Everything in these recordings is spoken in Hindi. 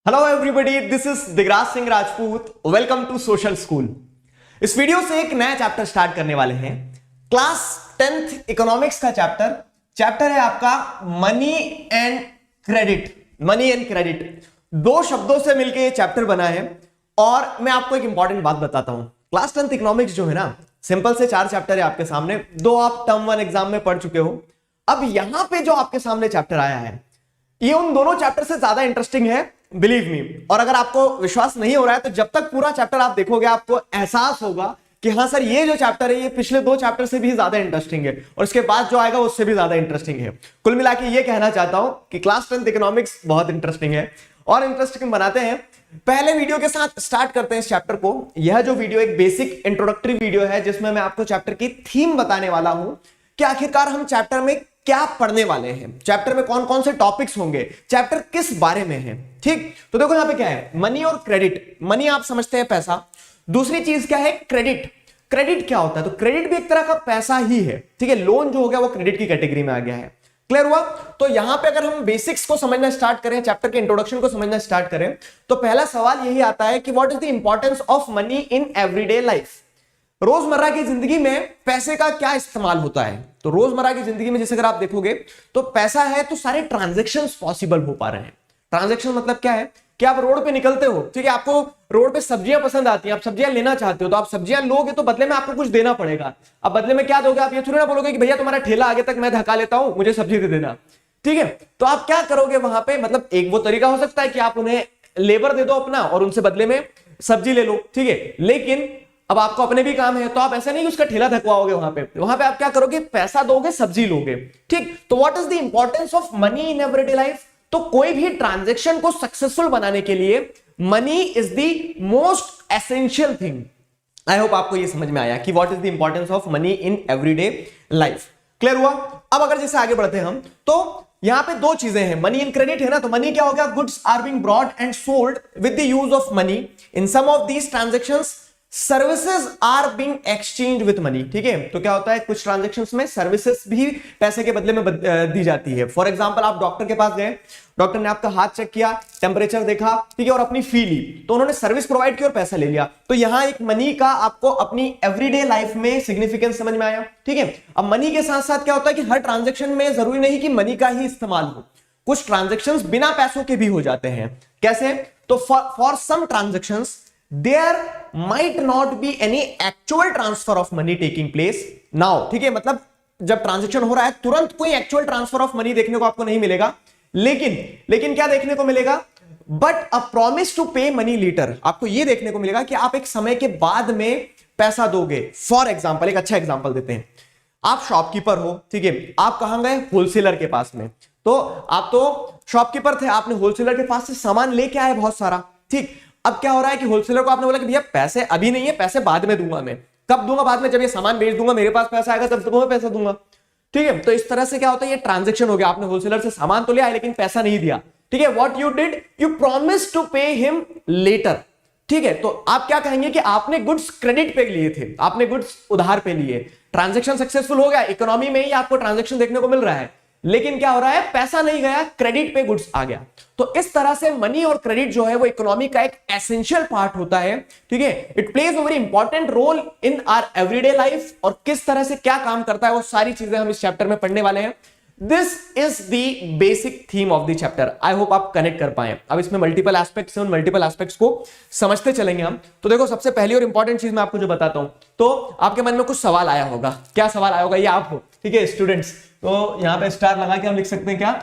Hello everybody, this is Digraj Singh Rajput. Welcome to social school. इस वीडियो से एक नया चैप्टर स्टार्ट करने वाले हैं। क्लास 10th इकोनॉमिक्स का चैप्टर है आपका money and credit. Money and credit दो शब्दों से मिलकर ये चैप्टर बना है। और मैं आपको एक इंपॉर्टेंट बात बताता हूं। क्लास 10th इकोनॉमिक्स जो है ना, सिंपल से 4 चैप्टर है आपके सामने, 2 आप टर्म 1 एग्जाम में पढ़ चुके हो। अब यहां पे जो आपके सामने चैप्टर आया है, ये उन दोनों चैप्टर से ज्यादा इंटरेस्टिंग है, बिलीव मी। और अगर आपको विश्वास नहीं हो रहा है तो जब तक पूरा चैप्टर आप देखोगे आपको एहसास होगा कि हाँ सर, ये जो चैप्टर है ये पिछले 2 चैप्टर से भी ज्यादा इंटरेस्टिंग है और इसके बाद जो आएगा उससे भी ज्यादा इंटरेस्टिंग है। कुल मिला के ये कहना चाहता हूं कि क्लास 10th इकोनॉमिक्स बहुत इंटरेस्टिंग है और इंटरेस्टिंग बनाते हैं। पहले वीडियो के साथ स्टार्ट करते हैं इस चैप्टर को। यह जो वीडियो एक बेसिक इंट्रोडक्टरी वीडियो है जिसमें मैं आपको चैप्टर की थीम बताने वाला हूं कि आखिरकार हम चैप्टर में क्या पढ़ने वाले हैं, चैप्टर में कौन कौन से टॉपिक्स होंगे, चैप्टर किस बारे में है। ठीक, तो देखो यहां पे क्या है, मनी और क्रेडिट। मनी आप समझते हैं पैसा, दूसरी चीज क्या है क्रेडिट। क्रेडिट क्या होता है? तो क्रेडिट भी एक तरह का पैसा ही है। ठीक है, लोन जो हो गया वो क्रेडिट की कैटेगरी में आ गया है। क्लियर हुआ? तो यहां पे अगर हम बेसिक्स को समझना स्टार्ट करें, चैप्टर के इंट्रोडक्शन को समझना स्टार्ट करें, तो पहला सवाल यही आता है कि what is the importance of money in everyday life. रोजमर्रा की जिंदगी में पैसे का क्या इस्तेमाल होता है? तो रोजमर्रा की जिंदगी में जैसे अगर आप देखोगे तो पैसा है तो सारे ट्रांजैक्शंस पॉसिबल हो पा रहे हैं। ट्रांजैक्शन मतलब क्या है कि आप रोड पे निकलते हो, ठीक है, आपको रोड पे सब्जियां पसंद आती हैं, आप सब्जियां लेना चाहते हो, तो आप सब्जियां लोगे तो बदले में आपको कुछ देना पड़ेगा। अब बदले में क्या दोगे? आप ये थोड़ी ना बोलोगे कि भैया तुम्हारा ठेला आगे तक मैं धक्का लेता हूं, मुझे सब्जी दे देना। ठीक है, तो आप क्या करोगे वहां पे? मतलब एक वो तरीका हो सकता है कि आप उन्हें लेबर दे दो अपना और उनसे बदले में सब्जी ले लो, ठीक है, लेकिन अब आपको अपने भी काम है तो आप ऐसा नहीं उसका ठेला धकवाओगे। वहां पे आप क्या करोगे? पैसा दोगे, सब्जी लोगे। ठीक, तो what is the importance of money in everyday life? तो कोई भी ट्रांजैक्शन को सक्सेसफुल बनाने के लिए money is the most essential thing. I hope आपको ये समझ में आया कि what is the importance of money in everyday life. Clear हुआ? अब अगर जैसे आगे बढ़ते हैं हम, तो यहां पे 2 चीजें हैं, मनी एंड क्रेडिट है ना। तो मनी क्या हो गया? Goods are being brought and sold with the use of money. In some of these transactions services are being exchange with money. ठीक है, तो क्या होता है, कुछ ट्रांजैक्शंस में सर्विसेज भी पैसे के बदले में दी जाती है। फॉर एग्जांपल, आप डॉक्टर के पास गए, डॉक्टर ने आपका हाथ चेक किया, टेम्परेचर देखा, ठीक है, और अपनी फी ली, तो उन्होंने सर्विस प्रोवाइड की और पैसा ले लिया। तो यहां एक मनी का आपको अपनी एवरीडे लाइफ में सिग्निफिकेंस समझ में आया। ठीक है, अब मनी के साथ साथ क्या होता है कि हर ट्रांजेक्शन में जरूरी नहीं कि मनी का ही इस्तेमाल हो, कुछ ट्रांजेक्शंस बिना पैसों के भी हो जाते हैं। कैसे? तो for some transactions there might not be any actual transfer of money taking place now। ठीक है, मतलब जब ट्रांजैक्शन हो रहा है तुरंत कोई एक्चुअल ट्रांसफर ऑफ मनी देखने को आपको नहीं मिलेगा, लेकिन क्या देखने को मिलेगा? बट अ प्रॉमिस टू पे मनी लेटर। आपको यह देखने को मिलेगा कि आप एक समय के बाद में पैसा दोगे। फॉर एग्जाम्पल, एक अच्छा एग्जाम्पल देते हैं। आप शॉपकीपर हो, ठीक है, आप कहां गए? होलसेलर के पास में। तो आप तो शॉपकीपर थे, आपने होलसेलर के पास से सामान लेके आए बहुत सारा। ठीक, अब क्या हो रहा है कि होलसेलर को आपने बोला कि भैया पैसे अभी नहीं है, पैसे बाद में दूंगा। मैं कब दूंगा? बाद में, जब ये सामान बेच दूंगा, मेरे पास पैसा आएगा तब तुम्हें पैसा दूंगा। ठीक है, तो इस तरह से क्या होता है, ये ट्रांजैक्शन हो गया। आपने होलसेलर से सामान तो लिया लेकिन पैसा नहीं दिया। ठीक है, what you did, you promise to pay him later. ठीक है, तो आप क्या कहेंगे कि आपने गुड्स क्रेडिट पे लिए थे, आपने गुड्स उधार पे लिए, ट्रांजैक्शन सक्सेसफुल हो गया, इकोनॉमी में ही आपको ट्रांजैक्शन देखने को मिल रहा है, लेकिन क्या हो रहा है, पैसा नहीं गया, क्रेडिट पे गुड्स आ गया। तो इस तरह से मनी और क्रेडिट जो है वो इकोनॉमी का एक एसेंशियल पार्ट होता है। ठीक है, it plays a very important role in our everyday life, और किस तरह से क्या काम करता है वो सारी चीजें हम इस चैप्टर में पढ़ने वाले हैं। This is the basic theme of the chapter. I hope आप कनेक्ट कर पाए। अब इसमें मल्टीपल एस्पेक्ट्स हैं, उन मल्टीपल एस्पेक्ट्स को समझते चलेंगे हम। तो देखो, सबसे पहली और इंपॉर्टेंट चीज मैं आपको जो बताता हूं, तो आपके मन में कुछ सवाल आया होगा। क्या सवाल आया होगा? ये आप हो, ठीक है, स्टूडेंट्स। तो यहां पे स्टार लगा के हम लिख सकते हैं क्या?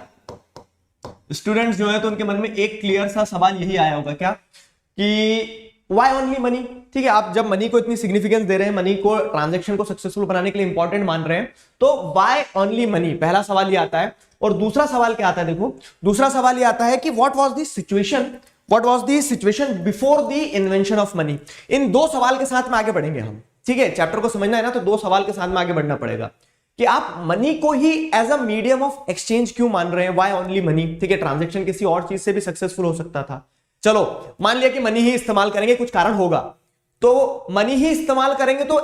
स्टूडेंट्स जो है तो उनके मन में एक क्लियर सा सवाल यही आया होगा क्या, कि व्हाई ओनली मनी। ठीक है, आप जब मनी को इतनी सिग्निफिकेंस दे रहे हैं, मनी को ट्रांजैक्शन को सक्सेसफुल बनाने के लिए इंपॉर्टेंट मान रहे हैं, तो व्हाई ओनली मनी, पहला सवाल ये आता है। और दूसरा सवाल क्या आता है? देखो, दूसरा सवाल ये आता है कि what was the situation before the invention of money. इन 2 सवाल के साथ में आगे बढ़ेंगे हम। ठीक है, चैप्टर को समझना है ना, तो 2 सवाल के साथ में आगे बढ़ना पड़ेगा कि आप मनी को ही as a medium of exchange क्यों मान रहे हैं, व्हाई ओनली मनी। ठीक है, ट्रांजैक्शन किसी और चीज से भी सक्सेसफुल हो सकता था। चलो मान लिया कि मनी ही इस्तेमाल करेंगे, कुछ कारण होगा तो मनी ही इस्तेमाल करेंगे। तो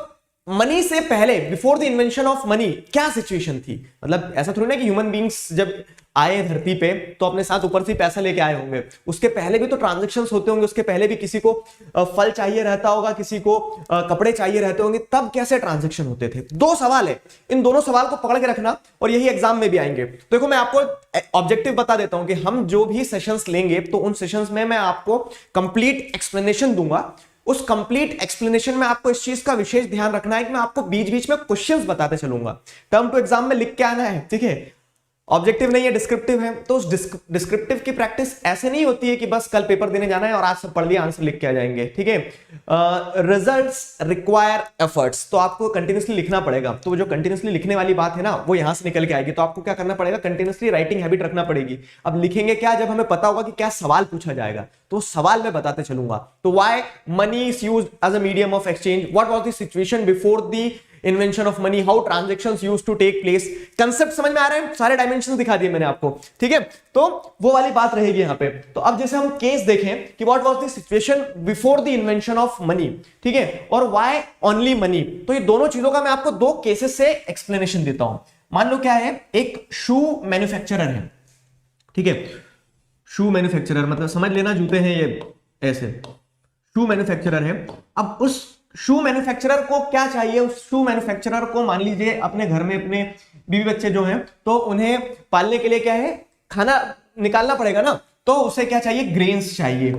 मनी से पहले, before the invention of money, क्या सिचुएशन थी? मतलब ऐसा थोड़ी ना कि ह्यूमन बींग्स जब आए धरती पे तो अपने साथ ऊपर से पैसा लेके आए होंगे, उसके पहले भी तो ट्रांजैक्शंस होते होंगे, उसके पहले भी किसी को फल चाहिए रहता होगा, किसी को कपड़े चाहिए रहते होंगे, तब कैसे ट्रांजैक्शन होते थे। दो सवाल है, इन दोनों सवाल को पकड़ के रखना और यही एग्जाम में भी आएंगे। तो देखो मैं आपको ऑब्जेक्टिव बता देता हूं कि हम जो भी सेशंस लेंगे तो उन सेशंस में मैं आपको कंप्लीट एक्सप्लेनेशन दूंगा। उस कंप्लीट एक्सप्लेनेशन में आपको इस चीज का विशेष ध्यान रखना है कि मैं आपको बीच बीच में क्वेश्चंस बताते चलूंगा। टर्म टू एग्जाम में लिख के आना है, ठीक है। ऑब्जेक्टिव नहीं है, डिस्क्रिप्टिव है। तो उस डिस्क्रिप्टिव की प्रैक्टिस ऐसे नहीं होती है कि बस कल पेपर देने जाना है और आज सब पढ़ लिया आंसर लिख के आ जाएंगे, ठीक है। रिजल्ट्स रिक्वायर एफर्ट्स, तो आपको कंटिन्यूसली लिखना पड़ेगा। तो जो कंटिन्यूसली लिखने वाली बात है ना, वो यहां से निकल के आएगी। तो आपको क्या करना पड़ेगा, कंटिन्यूसली राइटिंग हैबिट रखना पड़ेगी। अब लिखेंगे क्या, जब हमें पता होगा कि क्या सवाल पूछा जाएगा, तो सवाल मैं बताते चलूंगा। तो why money is used as a medium of exchange, what was the situation before the invention of money, how transactions used to take place. Concept समझ में आ रहे हैं, सारे डायमेंशंस दिखा दिए मैंने आपको, ठीक है। तो वो वाली बात रहेगी यहां पे। तो अब जैसे हम केस देखें कि what was the situation before the invention of money, ठीक है, और व्हाई ओनली मनी। तो ये दोनों चीजों का मैं आपको दो केसेस से एक्सप्लेनेशन देता हूं। मान लो क्या है, एक शू मैन्युफैक्चरर है, ठीक है। शू मैन्युफैक्चरर मतलब समझ लेना, जूते हैं ये ऐसे, शू मैन्युफैक्चरर है। अब उस शू मैन्युफैक्चरर को क्या चाहिए, उस शू मैन्युफैक्चरर को मान लीजिए अपने घर में अपने बीवी बच्चे जो हैं, तो उन्हें पालने के लिए क्या है, खाना निकालना पड़ेगा ना। तो उसे क्या चाहिए, ग्रेन्स चाहिए,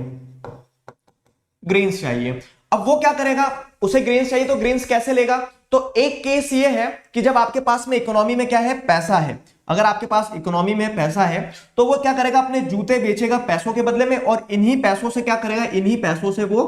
ग्रेन्स चाहिए। अब वो क्या करेगा, उसे ग्रेन्स चाहिए तो ग्रेन्स कैसे लेगा। तो एक केस ये है कि जब आपके पास में इकोनॉमी में क्या है, पैसा है। अगर आपके पास इकोनॉमी में पैसा है तो वो क्या करेगा, अपने जूते बेचेगा पैसों के बदले में, और इन्हीं पैसों से क्या करेगा, इन्हीं पैसों से वो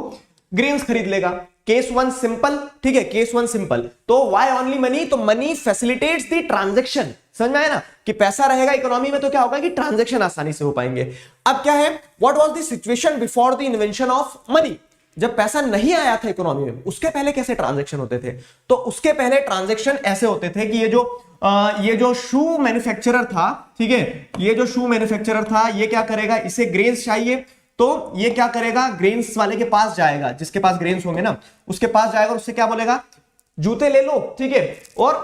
ग्रेन्स खरीद लेगा। केस वन सिंपल, ठीक है, केस वन सिंपल। तो व्हाई ओनली मनी, तो मनी फैसिलिटेट्स द ट्रांजैक्शन। समझ में आया ना, कि पैसा रहेगा इकोनॉमी में तो क्या होगा कि ट्रांजैक्शन आसानी से हो पाएंगे। अब क्या है, what was the situation before the invention of money, जब पैसा नहीं आया था इकोनॉमी में, उसके पहले कैसे ट्रांजैक्शन होते थे। तो उसके पहले ट्रांजैक्शन ऐसे होते थे कि ये जो शू मैन्युफैक्चरर था, ठीक है, ये जो शू मैन्युफैक्चरर था, ये क्या करेगा, इसे ग्रेन्स चाहिए, तो ये क्या करेगा, ग्रेन्स वाले के पास जाएगा, जिसके पास ग्रेन्स होंगे ना उसके पास जाएगा और उससे क्या बोलेगा, जूते ले लो, ठीक है, और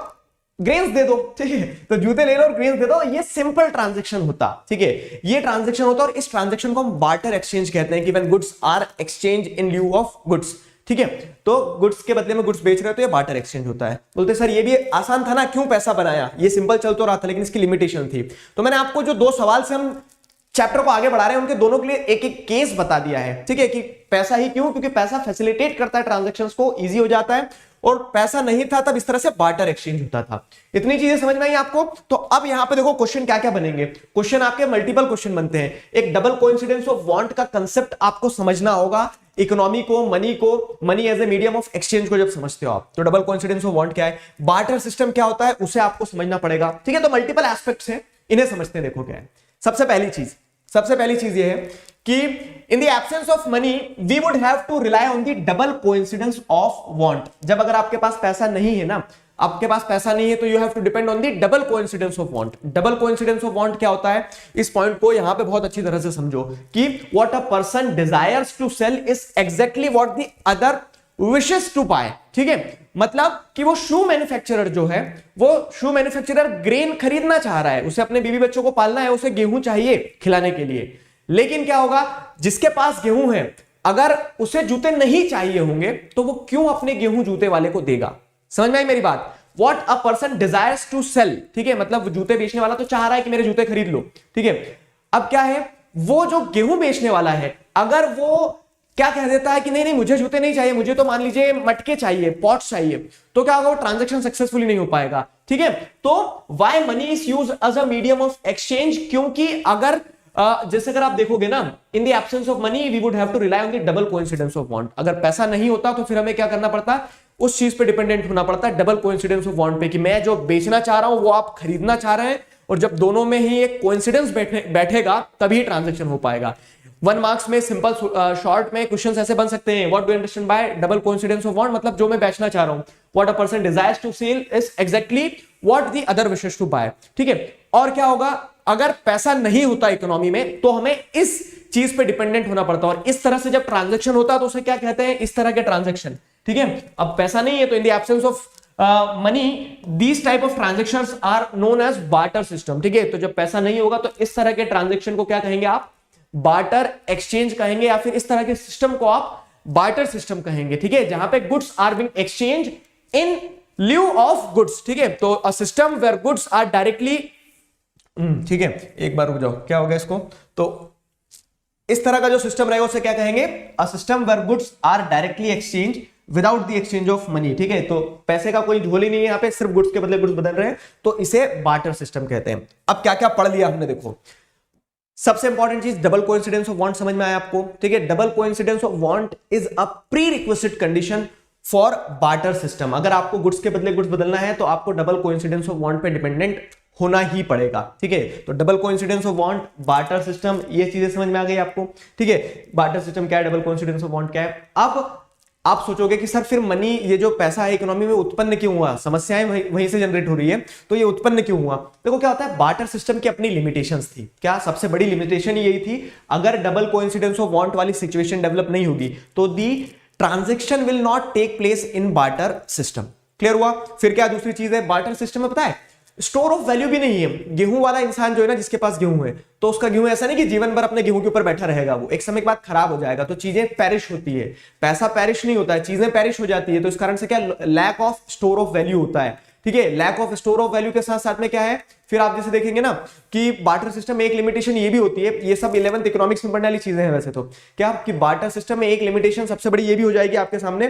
ग्रेन्स दे दो, ठीक है। तो जूते ले लो और ग्रेन्स दे दो, ये सिंपल ट्रांजैक्शन होता, ठीक है, ये ट्रांजैक्शन होता। और इस ट्रांजैक्शन को हम बार्टर एक्सचेंज कहते हैं कि when goods are exchange in lieu of goods, ठीक है। तो गुड्स के बदले में गुड्स बेच रहे हो तो ये बार्टर एक्सचेंज होता है। बोलते सर ये भी आसान था ना, क्यों पैसा बनाया, ये सिंपल चल तो रहा था लेकिन इसकी लिमिटेशन थी। तो मैंने आपको जो दो सवाल से हम चैप्टर को आगे बढ़ा रहे हैं उनके दोनों के लिए एक एक केस बता दिया है, ठीक है, कि पैसा ही क्यों, क्योंकि पैसा फैसिलिटेट करता है ट्रांजैक्शंस को, इजी हो जाता है, और पैसा नहीं था तब इस तरह से बार्टर एक्सचेंज होता था। इतनी चीजें समझ में आई आपको। तो अब यहां पे देखो क्वेश्चन क्या क्या बनेंगे। क्वेश्चन आपके मल्टीपल क्वेश्चन बनते हैं। एक डबल कोइंसिडेंस ऑफ वांट का कंसेप्ट आपको समझना होगा। इकोनॉमी को, money as a medium of exchange को जब समझते हो आप, तो डबल कोइंसिडेंस ऑफ वांट क्या है, बार्टर सिस्टम क्या होता है, उसे आपको समझना पड़ेगा, ठीक है। तो मल्टीपल एस्पेक्ट्स हैं, इन्हें समझते हैं। देखो क्या है, सबसे पहली चीज ये है कि in the absence of money we would have to rely on the double coincidence of want. जब अगर आपके पास पैसा नहीं है ना, आपके पास पैसा नहीं है तो you have to depend on the double coincidence of want. Double coincidence of want क्या होता है, इस पॉइंट को यहां पे बहुत अच्छी तरह से समझो कि what a person desires to sell is exactly what the other wishes to buy, ठीक है। मतलब कि वो शू मैन्युफैक्चरर जो है, वो शू मैन्युफैक्चरर ग्रेन खरीदना चाह रहा है, उसे अपने बीवी बच्चों को पालना है, उसे गेहूं चाहिए खिलाने के लिए। लेकिन क्या होगा, जिसके पास गेहूं है, अगर उसे जूते नहीं चाहिए होंगे तो वो क्यों अपने गेहूं जूते वाले को देगा। समझ में आई मेरी बात। What a person desires to sell, ठीक है, मतलब जूते बेचने वाला तो चाह रहा है कि मेरे जूते खरीद लो, ठीक है। अब क्या है, वो जो गेहूं बेचने वाला है, अगर वो क्या कह देता है कि नहीं मुझे जूते नहीं चाहिए, मुझे तो मान लीजिए मटके चाहिए, पॉट्स चाहिए, तो क्या होगा, वो ट्रांजैक्शन सक्सेसफुली नहीं हो पाएगा, ठीक है। तो why money is used as a medium of exchange, क्योंकि अगर जैसे अगर आप देखोगे ना, in the absence of money we would have to rely on the double coincidence of want. अगर पैसा नहीं होता तो फिर हमें क्या करना पड़ता, उस चीज पे डिपेंडेंट होना पड़ता है, डबल कोइंसिडेंस ऑफ वांट पे, कि मैं जो बेचना चाह रहा हूं वो आप खरीदना चाह रहे हैं, और जब दोनों में ही एक कोइंसिडेंस बैठेगा तभी ट्रांजैक्शन हो पाएगा। 1 मार्क्स में सिंपल शॉर्ट में क्वेश्चंस ऐसे बन सकते हैं, what do you understand by double coincidence of want, मतलब जो मैं बेचना चाह रहा हूं, what a person desires to sell is exactly what the other wishes to buy, ठीक है। और क्या होगा, अगर पैसा नहीं होता इकोनॉमी में तो हमें इस चीज पे डिपेंडेंट होना पड़ता है, और इस तरह से जब ट्रांजैक्शन होता है तो उसे क्या कहते हैं, इस तरह के ट्रांजैक्शन, ठीक है। अब पैसा नहीं है तो in the absence of money, these type of transactions are known as barter system. ठीक है, तो जब पैसा नहीं होगा तो इस तरह के ट्रांजेक्शन को क्या कहेंगे आप? बार्टर एक्सचेंज कहेंगे, या फिर इस तरह के सिस्टम को आप बार्टर सिस्टम कहेंगे। ठीक है, जहां पे goods are being exchange in lieu of goods. ठीक है, तो a system where goods are directly, ठीक है एक बार रुक जाओ, क्या हो गया इसको, तो इस तरह का जो सिस्टम रहेगा उसे क्या कहेंगे? A system where goods are directly exchange without the exchange of money. ठीक है, तो पैसे का कोई झोल ही नहीं है, यहाँ पे सिर्फ गुड्स के बदले गुड्स बदल रहे हैं, तो इसे बार्टर सिस्टम कहते हैं। अब क्या क्या पढ़ लिया हमने, देखो सबसे इंपॉर्टेंट चीज डबल कोइंसिडेंस ऑफ वांट समझ में आया आपको। ठीक है, double coincidence of want is a pre requisite condition for barter system. अगर आपको गुड्स के बदले गुड्स बदलना है तो आपको डबल कोइंसिडेंस ऑफ वांट पे डिपेंडेंट होना ही पड़ेगा। ठीक है, तो double coincidence of want, barter system, ये चीजें समझ में आ गई आपको। ठीक है, बार्टर सिस्टम क्या है, डबल कोइंसिडेंस ऑफ वांट क्या है। अब आप सोचोगे कि सर फिर मनी, ये जो पैसा है इकोनॉमी में उत्पन्न क्यों हुआ, समस्याएं वहीं से जनरेट हो रही है, तो ये उत्पन्न क्यों हुआ? देखो क्या होता है, बार्टर सिस्टम की अपनी लिमिटेशंस थी। क्या सबसे बड़ी लिमिटेशन यही थी, अगर डबल कोइंसिडेंस ऑफ वांट वाली सिचुएशन डेवलप नहीं होगी तो the transaction will not take place in barter system. Clear हुआ? फिर क्या दूसरी चीज है बार्टर सिस्टम में, पता है स्टोर ऑफ वैल्यू भी नहीं है। गेहूं वाला इंसान जो है ना, जिसके पास गेहूं है, तो उसका गेहूं ऐसा नहीं कि जीवन भर अपने गेहूं के ऊपर बैठा रहेगा, वो एक समय के बाद खराब हो जाएगा, तो चीजें पेरिश होती है। पैसा पेरिश नहीं होता है, चीजें पेरिश हो जाती है, तो इस कारण से क्या lack of store of value होता है। ठीक है, lack of store of value के साथ साथ में क्या है, फिर आप जैसे देखेंगे ना कि बार्टर सिस्टम में एक लिमिटेशन ये भी होती है, ये सब 11th इकोनॉमिक्स में पढ़ने वाली चीजें हैं वैसे तो, क्या कि बार्टर सिस्टम में एक लिमिटेशन सबसे बड़ी ये भी हो जाएगी आपके सामने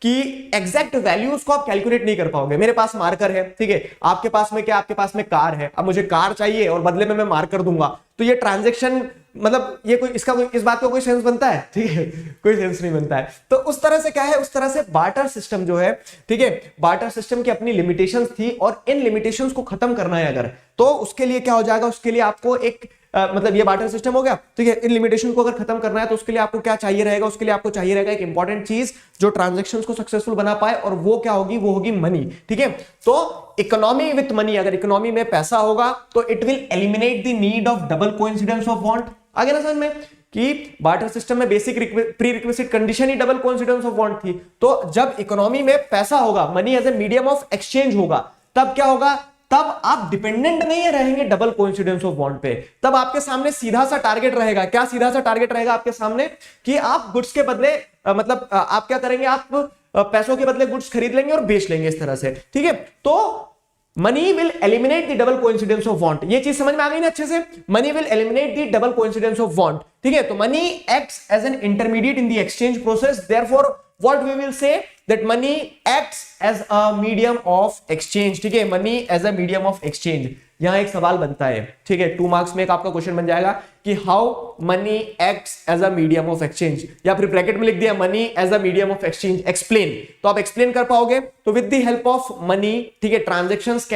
कि एग्जैक्ट वैल्यूज को आप कैलकुलेट नहीं कर पाओगे। मेरे पास मार्कर है, ठीक है, आपके पास में क्या, आपके पास में कार है, अब मुझे कार चाहिए और बदले में मैं मार्कर दूंगा, तो ये ट्रांजेक्शन मतलब ये कोई इसका इस बात का कोई सेंस बनता है? ठीक है, कोई सेंस नहीं बनता है। तो उस तरह से क्या है, उस तरह से बार्टर सिस्टम जो है, ठीक है, बार्टर सिस्टम की अपनी लिमिटेशंस थी और इन लिमिटेशंस को खत्म करना है अगर, तो उसके लिए क्या हो जाएगा, उसके लिए आपको एक मतलब ये बार्टर सिस्टम हो गया। ठीक है, इन लिमिटेशन को अगर खत्म करना है तो उसके लिए आपको क्या चाहिए रहेगा, उसके लिए आपको चाहिए रहेगा एक इंपॉर्टेंट चीज जो ट्रांजैक्शंस को सक्सेसफुल बना पाए, और वो क्या होगी, वो होगी मनी। ठीक है, तो इकोनॉमी विथ मनी, अगर इकोनॉमी में पैसा होगा तो it will eliminate the need of double coincidence of want. आगे ना समझ में कि बार्टर सिस्टम में बेसिक प्री रिक्विजिट कंडीशन ही डबल कोइंसिडेंस ऑफ वांट थी। तो जब इकोनॉमी में पैसा होगा, money as a medium of exchange होगा, तब क्या होगा, तब आप डिपेंडेंट नहीं रहेंगे डबल कोइंसिडेंस ऑफ वांट पे। तब आपके सामने सीधा सा टारगेट रहेगा। क्या सीधा सा टारगेट रहेगा आपके सामने कि आप गुड्स के बदले मतलब आप क्या करेंगे, आप पैसों के बदले गुड्स खरीद लेंगे और बेच लेंगे इस तरह से। ठीक है, तो money will eliminate the double coincidence of want. ये चीज समझ में आ गई ना अच्छे से, money will eliminate the double coincidence of want. ठीक है, तो money acts as an intermediate in the exchange process, therefore what we will say that money acts as a medium of exchange। ठीक है, money as a medium of exchange। यहां एक सवाल बनता है, ठीक है, 2 मार्क्स में एक आपका क्वेश्चन बन जाएगा कि how money acts as a medium of exchange, या फिर ब्रैकेट में लिख दिया money as a medium of exchange, explain. तो आप एक्सप्लेन कर पाओगे, तो with the help of money, ठीक है, transactions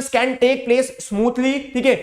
can take place smoothly. ठीक है,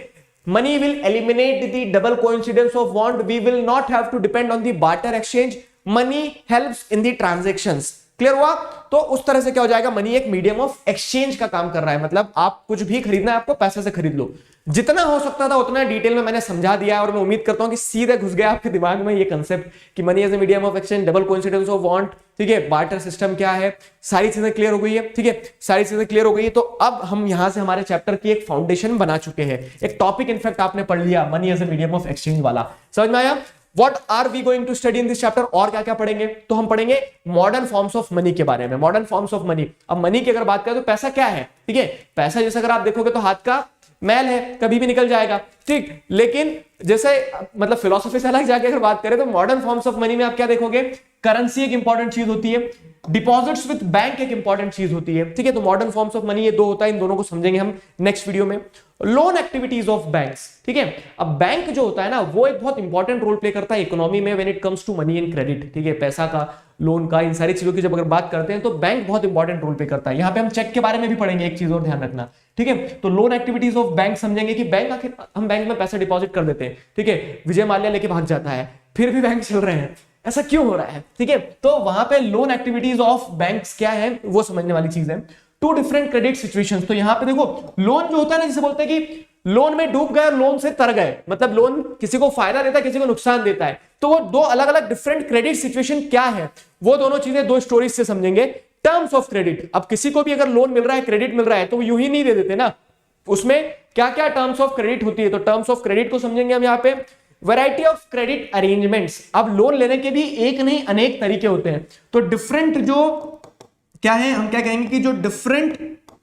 money will eliminate the double coincidence of want, we will not have to depend on the barter exchange, money helps in the transactions. Clear हुआ? तो उस तरह से क्या हो जाएगा, मनी एक मीडियम ऑफ एक्सचेंज का काम कर रहा है। मतलब आप कुछ भी खरीदना है आपको, पैसे से खरीद लो। जितना हो सकता था उतना डिटेल में मैंने समझा दिया, और मैं उम्मीद करता हूं कि सीधे घुस गया आपके दिमाग में ये कंसेप्ट कि money as a medium of exchange, double coincidence of want, ठीक है, बार्टर सिस्टम क्या है, सारी चीजें क्लियर हो गई है। ठीक है, सारी चीजें क्लियर हो गई है। तो अब हम यहां से हमारे चैप्टर की एक फाउंडेशन बना चुके हैं, एक टॉपिक इनफैक्ट आपने पढ़ लिया money as a medium of exchange वाला। समझ में आया? What are we going to study in this chapter? और क्या क्या पढ़ेंगे? तो हम पढ़ेंगे मॉडर्न फॉर्म्स ऑफ मनी के बारे में। मॉडर्न फॉर्म्स ऑफ मनी, अब मनी की अगर बात करें तो पैसा क्या है, ठीक है, पैसा जैसे अगर आप देखोगे तो हाथ का मैल है, कभी भी निकल जाएगा, ठीक। लेकिन जैसे मतलब फिलोसफी से अलग जाके अगर बात करें तो मॉडर्न फॉर्म्स ऑफ मनी में आप क्या देखोगे, करेंसी एक इंपॉर्टेंट चीज होती है, डिपॉजिट्स विद बैंक एक इंपॉर्टेंट चीज होती है, ठीक है। तो मॉडर्न फॉर्म्स ऑफ मनी ये दो होता है, इन दोनों को समझेंगे हम नेक्स्ट वीडियो में। लोन एक्टिविटीज ऑफ बैंक्स, ठीक है। अब बैंक जो होता है ना वो एक बहुत इंपॉर्टेंट रोल प्ले करता है इकोनॉमी में when it comes to money and credit, ठीक है। पैसा का, लोन का, इन सारी चीजों की जब अगर बात करते हैं तो बैंक बहुत इंपॉर्टेंट रोल प्ले करता है। यहां पे हम चेक के बारे में भी पढ़ेंगे, एक चीज और ध्यान रखना, ठीक है। तो लोन एक्टिविटीज ऑफ बैंक समझेंगे कि बैंक आखिर हम बैंक में पैसा डिपॉजिट कर देते हैं, ठीक है। विजय माल्या लेके भाग जाता है, फिर भी बैंक चल रहे हैं, ऐसा क्यों हो रहा है, ठीक है। तो वहां पे लोन एक्टिविटीज ऑफ बैंक्स क्या है वो समझने वाली चीज है। टू डिफरेंट क्रेडिट सिचुएशंस, तो यहां पे देखो लोन जो होता है ना, जैसे बोलते हैं कि लोन में डूब गए और लोन से तर गए, मतलब लोन किसी को फायदा देता है, किसी को नुकसान देता है। तो वो दो अलग अलग डिफरेंट क्रेडिट सिचुएशन क्या है, वो दोनों चीजें दो स्टोरीज से समझेंगे। टर्म्स ऑफ क्रेडिट, अब किसी को भी अगर लोन मिल रहा है, क्रेडिट मिल रहा है, तो वो यूं ही नहीं दे देते ना, उसमें क्या क्या टर्म्स ऑफ क्रेडिट होती है। तो टर्म्स ऑफ क्रेडिट को समझेंगे हम यहाँ पे। वैरायटी ऑफ क्रेडिट अरेंजमेंट्स, अब लोन लेने के भी एक नहीं अनेक तरीके होते हैं, तो डिफरेंट जो क्या है, हम क्या कहेंगे कि जो डिफरेंट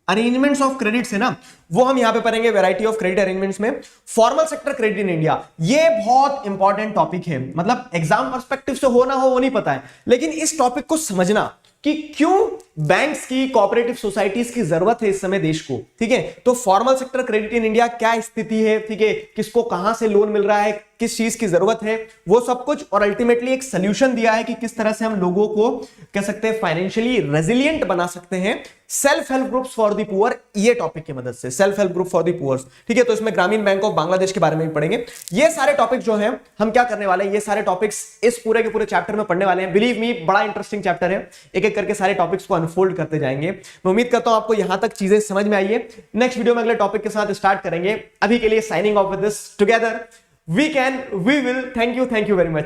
अरेंजमेंट्स ऑफ क्रेडिट्स है ना, वो हम यहां पे पढ़ेंगे वैरायटी ऑफ क्रेडिट अरेंजमेंट्स में। Formal sector credit in India, ये बहुत इंपॉर्टेंट टॉपिक है, मतलब एग्जाम पर्सपेक्टिव से हो ना हो वो नहीं पता है, लेकिन इस टॉपिक को समझना कि क्यों बैंक्स की, कोऑपरेटिव सोसाइटीज की जरूरत है इस समय देश को, ठीक है। तो formal sector credit in India क्या स्थिति है, ठीक है, किसको कहां से लोन मिल रहा है, किस चीज की जरूरत है, वो सब कुछ, और अल्टीमेटली एक सोल्यूशन दिया है कि किस तरह से हम लोगों को कह सकते हैं फाइनेंशियली रेजिलिएंट बना सकते हैं। Self help groups for the poor, ये टॉपिक की मदद से, self help group for the poor, ठीक है। तो इसमें ग्रामीण बैंक ऑफ बांग्लादेश के बारे में भी पढ़ेंगे। ये सारे टॉपिक जो हैं हम क्या करने वाले हैं, ये सारे टॉपिक्स इस पूरे के पूरे चैप्टर में पढ़ने वाले हैं। बिलीव मी, बड़ा इंटरेस्टिंग चैप्टर है, एक एक करके सारे टॉपिक्स को अनफोल्ड करते जाएंगे। मैं उम्मीद करता हूं आपको यहां तक चीजें समझ में आई है। नेक्स्ट वीडियो में अगले टॉपिक के साथ स्टार्ट करेंगे। अभी के लिए signing off with this, together we can, we will. Thank you very much.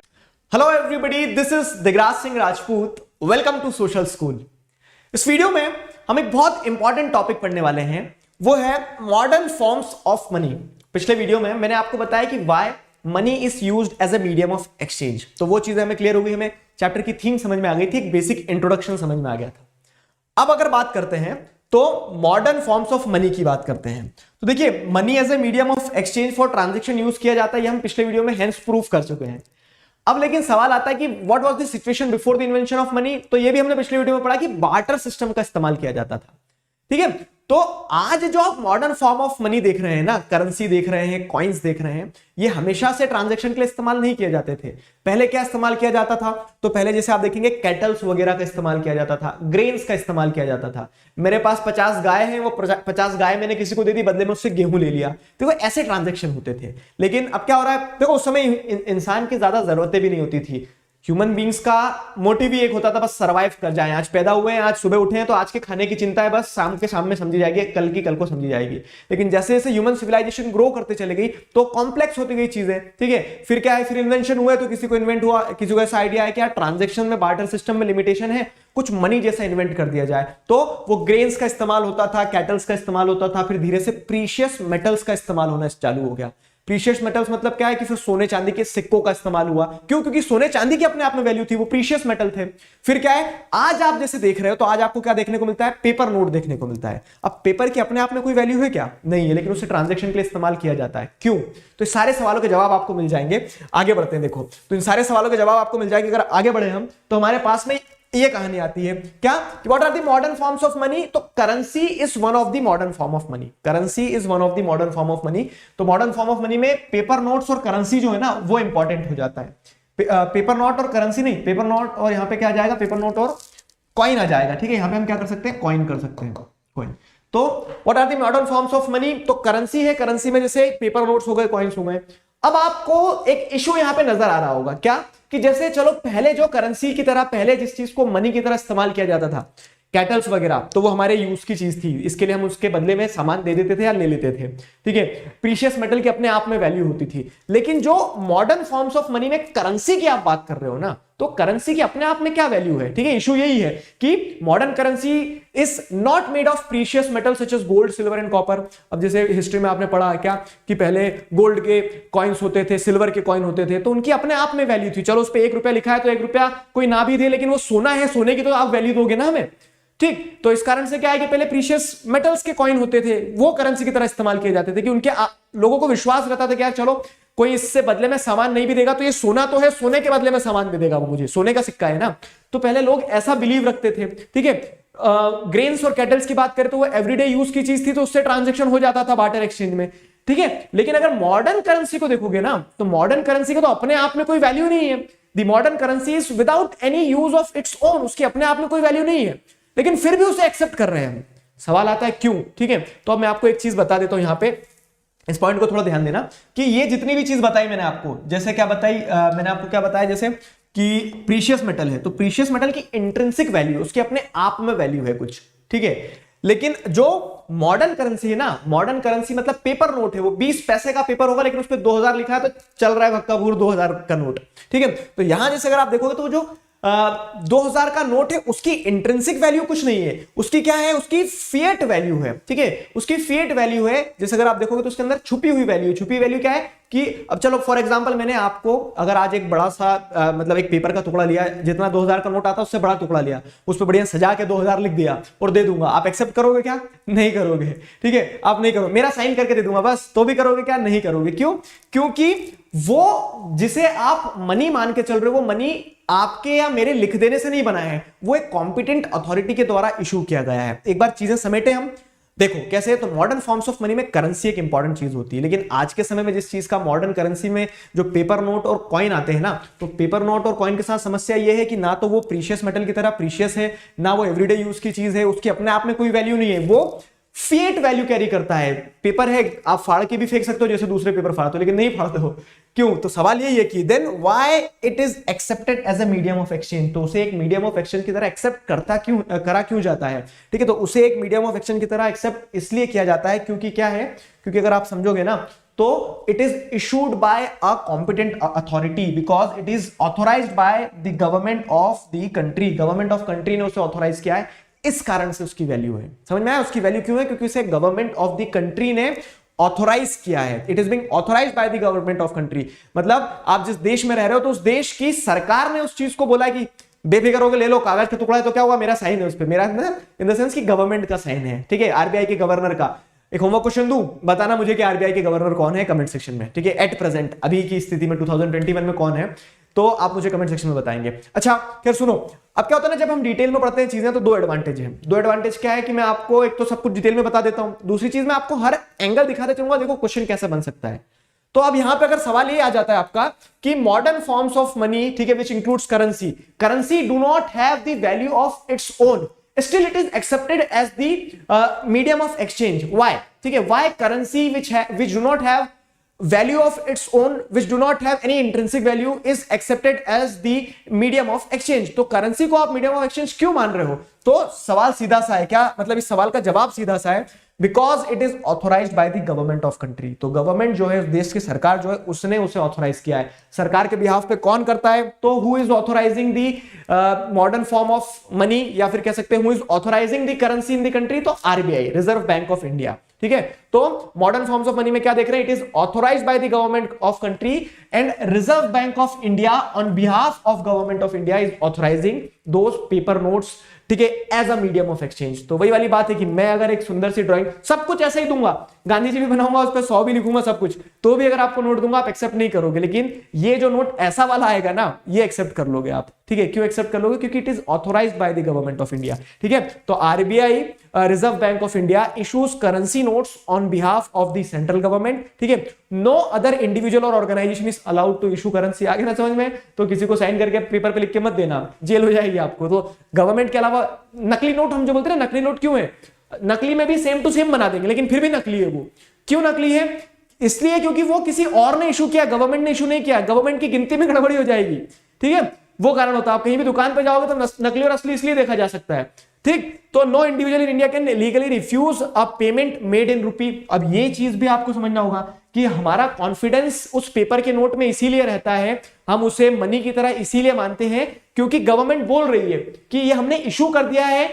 Hello everybody, this is Digraj Singh Rajput, welcome to social school. इस वीडियो में हम एक बहुत इंपॉर्टेंट टॉपिक पढ़ने वाले हैं, वो है मॉडर्न फॉर्म्स ऑफ मनी। पिछले वीडियो में मैंने आपको बताया कि why money is used as a medium of exchange, तो वो चीजें हमें क्लियर हो गई, हमें चैप्टर की थीम समझ में आ गई थी, एक बेसिक इंट्रोडक्शन समझ में आ गया था। अब अगर बात करते हैं तो मॉडर्न फॉर्म्स ऑफ मनी की बात करते हैं, तो देखिए money as a medium of exchange for transaction use किया जाता है, ये हम पिछले वीडियो में हेंस प्रूफ कर चुके हैं। अब लेकिन सवाल आता है कि what was the situation before the invention of money, तो ये भी हमने पिछले वीडियो में पढ़ा कि बार्टर सिस्टम का इस्तेमाल किया जाता था, ठीक है। तो आज जो आप मॉडर्न फॉर्म ऑफ मनी देख रहे हैं ना, करेंसी देख रहे हैं, कॉइन्स देख रहे हैं, ये हमेशा से ट्रांजैक्शन के लिए इस्तेमाल नहीं किए जाते थे। पहले क्या इस्तेमाल किया जाता था, तो पहले जैसे आप देखेंगे कैटल्स वगैरह का इस्तेमाल किया जाता था, ग्रेन्स का इस्तेमाल किया जाता था। मेरे पास 50 गाय हैं, वो 50 गाय मैंने किसी को दे दी, बदले में उससे गेहूं ले लिया, तो ऐसे ट्रांजेक्शन होते थे। लेकिन अब क्या हो रहा है, देखो उस समय इंसान की ज्यादा जरूरतें भी नहीं होती थी। ह्यूमन बींग्स का मोटिव ही एक होता था, बस सरवाइव कर जाएं। आज पैदा हुए हैं, आज सुबह उठे हैं, तो आज के खाने की चिंता है, बस शाम के शाम में समझी जाएगी, कल की कल को समझी जाएगी। लेकिन जैसे जैसे ह्यूमन सिविलाइजेशन ग्रो करते चले गई तो कॉम्प्लेक्स होती गई चीजें, ठीक है। फिर क्या है, फिर इन्वेंशन हुआ, तो किसी को इन्वेंट हुआ, किसी को ऐसा आइडिया है कि यार ट्रांजेक्शन में, बार्टर सिस्टम में लिमिटेशन है, कुछ मनी जैसा इन्वेंट कर दिया जाए, तो वो ग्रेन्स का इस्तेमाल होता था, कैटल्स का इस्तेमाल होता था। फिर धीरे से प्रीशियस मेटल्स का इस्तेमाल होना चालू हो गया। प्रीशियस मेटल्स मतलब क्या है कि फिर सोने चांदी के सिक्कों का इस्तेमाल हुआ, क्यों, क्योंकि सोने चांदी की अपने आप में वैल्यू थी, वो प्रीशियस मेटल थे। फिर क्या है, आज आप जैसे देख रहे हो, तो आज आपको क्या देखने को मिलता है, पेपर नोट देखने को मिलता है। अब पेपर की अपने आप में कोई वैल्यू है क्या, नहीं है, लेकिन उसे ट्रांजैक्शन के लिए इस्तेमाल किया जाता है, क्यों। तो इस सारे सवालों के जवाब आपको मिल जाएंगे। आगे बढ़ते हैं, देखो तो इन सारे सवालों के जवाब आपको मिल जाएंगे। अगर आगे बढ़े हम, तो हमारे पास में ये कहानी आती है क्या, what are the modern forms of money, तो currency is one of the modern form of money. Currency is one of the modern form of money. तो मॉडर्न फॉर्म ऑफ मनी में पेपर नोट्स और करेंसी जो है ना, वो इंपॉर्टेंट हो जाता है। पेपर नोट और करेंसी नहीं, पेपर नोट और यहां पे क्या आ जाएगा, पेपर नोट और कॉइन आ जाएगा, ठीक है। यहां पे हम क्या कर सकते हैं, कॉइन कर सकते हैं, कॉइन। तो what are the modern forms of money, तो करेंसी है, करेंसी में जैसे पेपर नोट्स हो गए, कॉइन्स हो गए। अब आपको एक इशू यहां पे नजर आ रहा होगा, क्या, कि जैसे चलो पहले जो करेंसी की तरह, पहले जिस चीज को मनी की तरह इस्तेमाल किया जाता था, कैटल्स वगैरह, तो वो हमारे यूज की चीज थी, इसके लिए हम उसके बदले में सामान दे देते थे या ले लेते थे, ठीक है। प्रीशियस मेटल की अपने आप में वैल्यू होती थी। लेकिन जो मॉडर्न फॉर्म्स ऑफ मनी में करेंसी की आप बात कर रहे हो ना, तो करेंसी की अपने आप में क्या वैल्यू है, ठीक है। इशू यही है कि modern currency is not made of precious metal such as gold, silver and copper. अब जैसे हिस्ट्री में आपने पढ़ा क्या कि पहले गोल्ड के कॉइन्स होते थे, सिल्वर के कॉइन होते थे, तो उनकी अपने आप में वैल्यू थी। चलो उस पर 1 रुपया लिखा है, तो 1 रुपया कोई ना भी दे, लेकिन वो सोना है, सोने की तो आप वैल्यू दोगे ना हमें, ठीक। तो इस कारण से क्या है कि पहले प्रीशियस मेटल्स के कॉइन होते थे, वो करेंसी की तरह इस्तेमाल किए जाते थे, कि उनके लोगों को विश्वास रहता था कि यार चलो कोई इससे बदले में सामान नहीं भी देगा, तो ये सोना तो है, सोने के बदले में सामान भी देगा वो मुझे, सोने का सिक्का है ना। तो पहले लोग ऐसा बिलीव रखते थे, ठीक है। ग्रेन्स और कैटल्स की बात करें तो वो एवरीडे यूज की चीज थी, तो उससे ट्रांजैक्शन हो जाता था बार्टर एक्सचेंज में, ठीक है। लेकिन अगर मॉडर्न करेंसी को देखोगे ना, तो मॉडर्न करेंसी का तो अपने आप में कोई वैल्यू नहीं है। The modern currency is without any use of its own, उसकी अपने आप में कोई वैल्यू नहीं है, लेकिन फिर भी उसे एक्सेप्ट कर रहे हैं हम। सवाल आता है क्यों, ठीक है। तो अब मैं आपको एक चीज बता देता हूं, यहां पे इस पॉइंट को थोड़ा ध्यान देना कि ये जितनी भी चीज बताई मैंने आपको, जैसे क्या बताई, मैंने आपको क्या बताया, जैसे कि प्रीशियस मेटल है, तो प्रीशियस मेटल की इंट्रिंसिक वैल्यू, उसके अपने आप में वैल्यू है कुछ, ठीक है। लेकिन जो मॉडर्न करेंसी है ना, मॉडर्न करेंसी मतलब पेपर नोट है, वो 20 पैसे का पेपर होगा, लेकिन उस पर 2000 लिखा है, तो चल रहा है भक्का भूर 2000 का नोट, ठीक है। तो यहां जैसे अगर आप देखोगे तो जो 2000 का नोट है, उसकी इंट्रिंसिक वैल्यू कुछ नहीं है, उसकी क्या है, उसकी फिएट वैल्यू है, ठीक है, उसकी फिएट वैल्यू है। जैसे अगर आप देखोगे तो उसके अंदर छुपी हुई वैल्यू, छुपी वैल्यू क्या है कि अब चलो फॉर एग्जांपल मैंने आपको अगर आज एक बड़ा सा मतलब एक पेपर का टुकड़ा लिया, जितना 2000 का नोट आता है उससे बड़ा टुकड़ा लिया, उस पर बढ़िया सजा के 2000 लिख दिया और दे दूंगा, आप एक्सेप्ट करोगे क्या? नहीं करोगे, ठीक है, आप नहीं करोगे। मेरा साइन करके दे दूंगा बस, तो भी करोगे क्या? नहीं करोगे। क्यों? क्योंकि वो जिसे आप मनी मान के चल रहे हो, वो मनी आपके या मेरे लिख देने से नहीं बना है, वो एक कॉम्पिटेंट अथॉरिटी के द्वारा इशू किया गया है। एक बार चीजें समेटे हम, देखो कैसे है। तो मॉडर्न फॉर्म्स ऑफ मनी में करेंसी एक इंपॉर्टेंट चीज होती है, लेकिन आज के समय में जिस चीज का मॉडर्न करेंसी में जो पेपर नोट और कॉइन आते हैं ना, तो पेपर नोट और कॉइन के साथ समस्या ये है कि ना तो वो प्रीशियस मेटल की तरह प्रीशियस है, ना वो एवरीडे यूज की चीज है, उसकी अपने आप में कोई वैल्यू नहीं है, वो फिएट वैल्यू कैरी करता है। पेपर है, आप फाड़ के भी फेंक सकते हो जैसे दूसरे पेपर फाड़ते हो, लेकिन नहीं फाड़ते हो। क्यों? तो सवाल यही है कि then why it is accepted as a medium of exchange. तो उसे एक मीडियम ऑफ एक्सचेंज की तरह एक्सेप्ट करा क्यों जाता है? ठीक है, तो उसे एक मीडियम ऑफ एक्सचेंज की तरह एक्सेप्ट इसलिए किया जाता है क्योंकि क्या है, क्योंकि अगर आप समझोगे ना तो it is issued by a competent authority because it is authorised by the government of the country. Government of country ने उसे ऑथोराइज किया है, इस कारण से उसकी वैल्यू है। समझ में आया? उसकी वैल्यू क्यों है? क्योंकि उसे गवर्नमेंट ऑफ द कंट्री ने ऑथोराइज किया है। It is being authorised by the government of country. मतलब आप जिस देश में रह रहे हो तो उस देश की सरकार ने उस चीज को बोला कि बेफिक्र होकर ले लो, कागज का टुकड़ा है तो क्या हुआ, मेरा साइन है उस पर, मेरा इन द सेंस कि गवर्नमेंट का साइन है, ठीक है, आरबीआई के गवर्नर का। एक होमवर्क क्वेश्चन दूं, बताना मुझे कि आरबीआई के गवर्नर कौन है कमेंट सेक्शन में, ठीक है, एट प्रेजेंट अभी की स्थिति में 2021 में कौन है, तो आप मुझे कमेंट सेक्शन में बताएंगे। अच्छा खैर सुनो, अब क्या होता है ना, जब हम डिटेल में पढ़ते हैं चीजें तो दो एडवांटेज हैं। दो एडवांटेज क्या है कि मैं आपको एक तो सब कुछ डिटेल में बता देता हूं, दूसरी चीज मैं आपको हर एंगल दिखाते चलूंगा, देखो क्वेश्चन कैसे बन सकता है। तो अब यहां पे अगर सवाल ये आ जाता है आपका कि मॉडर्न फॉर्म्स ऑफ मनी, ठीक है, which includes currency, currency do not have the value of its own, still it is accepted as the medium of exchange. Why? ठीक है, why currency which do not have value of its own, which do not have any intrinsic value is accepted as the medium of exchange. तो करेंसी को आप मीडियम ऑफ एक्सचेंज क्यों मान रहे हो? तो सवाल सीधा सा है, क्या मतलब इस सवाल का जवाब सीधा सा है, because it is authorised by the government of country. तो गवर्नमेंट जो है, देश की सरकार जो है, उसने उसे ऑथोराइज किया है। सरकार के बिहाफ पे कौन करता है? तो who is authorising the modern form of money, या फिर कह सकते हैं who is authorising the currency in the country? तो RBI, reserve bank of India, ठीक है। तो मॉडर्न फॉर्म्स ऑफ मनी में क्या देख रहे हैं? It is authorised by the government of country and Reserve bank of India on behalf of government of India is authorising those paper notes, ठीक है, as a medium of exchange. तो वही वाली बात है कि मैं अगर एक सुंदर सी ड्राइंग, सब कुछ ऐसा ही दूंगा, गांधी जी भी बनाऊंगा, उस पर 100 भी लिखूंगा, सब कुछ, तो भी अगर आपको नोट दूंगा आप एक्सेप्ट नहीं करोगे, लेकिन ये जो नोट ऐसा वाला आएगा ना, ये एक्सेप्ट कर लोगे आप, ठीक है। क्यों एक्सेप्ट कर लोगे? क्योंकि it is authorised by the government of India, ठीक है। तो RBI, reserve bank of India, issues currency notes on behalf of the central government, ठीक है। नो अदर इंडिविजुअल और organisation is allowed to issue currency. आगे ना समझ में? तो किसी को साइन करके पेपर पे लिख के मत देना, जेल हो जाएगी आपको। तो गवर्नमेंट के अलावा नकली नोट, हम जो बोलते हैं नकली नोट क्यों है, नकली में भी सेम टू सेम बना देंगे, लेकिन फिर भी नकली है वो। क्यों नकली है? इसलिए क्योंकि वो किसी और ने इशू किया, गवर्नमेंट ने इशू नहीं किया, गवर्नमेंट की गिनती में गड़बड़ी हो जाएगी, ठीक है, वो कारण होता है। आप कहीं भी दुकान पे जाओगे तो नकली और असली इसलिए देखा जा सकता है, ठीक। तो no individual in India can legally refuse a payment made in rupee. अब ये चीज भी आपको समझना होगा कि हमारा कॉन्फिडेंस उस पेपर के नोट में इसीलिए रहता है, हम उसे मनी की तरह इसीलिए मानते हैं क्योंकि गवर्नमेंट बोल रही है कि ये हमने इशू कर दिया है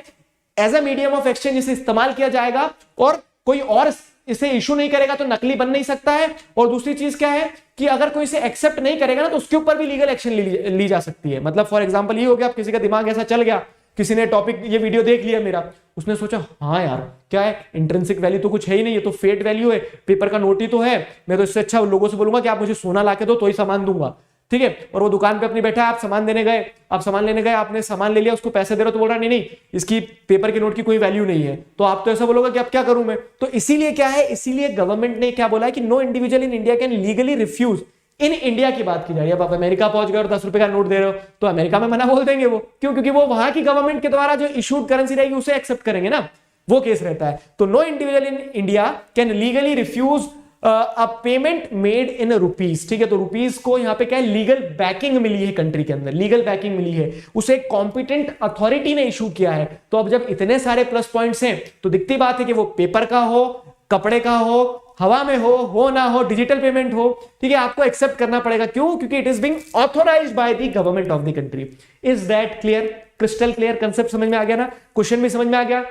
as a medium of exchange, इसे इस्तेमाल किया जाएगा और कोई और इसे इशू नहीं करेगा तो नकली बन नहीं सकता है। और दूसरी चीज क्या है कि अगर कोई इसे एक्सेप्ट नहीं करेगा ना, तो उसके ऊपर भी लीगल एक्शन ली जा सकती है। मतलब फॉर एग्जांपल ये हो गया, आप किसी का दिमाग ऐसा चल गया, किसी ने टॉपिक, ये वीडियो देख लिया मेरा, उसने सोचा हाँ यार क्या है, इंट्रिंसिक वैल्यू तो कुछ है ही नहीं, ये तो फेट वैल्यू है, पेपर का नोट ही तो है, मैं तो इससे अच्छा लोगों से बोलूंगा कि आप मुझे सोना ला के दो तो ही सामान दूंगा, ठीक है। और वो दुकान पे अपनी बैठा है, आप सामान देने गए, आप सामान लेने गए, आपने सामान ले लिया, उसको पैसे दे रहे हो तो बोल रहा नहीं नहीं इसकी पेपर के नोट की कोई वैल्यू नहीं है, तो आप तो ऐसा बोलोगे कि अब क्या करूं मैं। तो इसीलिए क्या है, इसीलिए गवर्नमेंट ने क्या बोला है कि no individual in India can legally refuse. In India की बात की जा रही है, अब आप अमेरिका पहुंच गए और 10 रुपए का नोट दे रहे हो तो अमेरिका में मना बोल देंगे वो, क्यों? क्योंकि वो वहां की गवर्नमेंट के द्वारा जो इशूड करेंसी रहेगी उसे एक्सेप्ट करेंगे ना, वो केस रहता है। तो no individual in India can legally refuse a payment made in rupees, ठीक है। तो रुपीज को यहां पे क्या है, लीगल बैकिंग मिली है, कंट्री के अंदर लीगल बैकिंग मिली है, उसे कॉम्पिटेंट अथॉरिटी ने इशू किया है। तो अब जब इतने सारे प्लस पॉइंट्स हैं तो दिखती बात है कि वो पेपर का हो, कपड़े का हो, हवा में हो ना हो, डिजिटल पेमेंट हो, ठीक है, आपको एक्सेप्ट करना पड़ेगा। क्यों? क्योंकि it is being authorised by the government of the country. Is that clear? Crystal clear? Concept समझ में आ गया ना? क्वेश्चन भी समझ में आ गया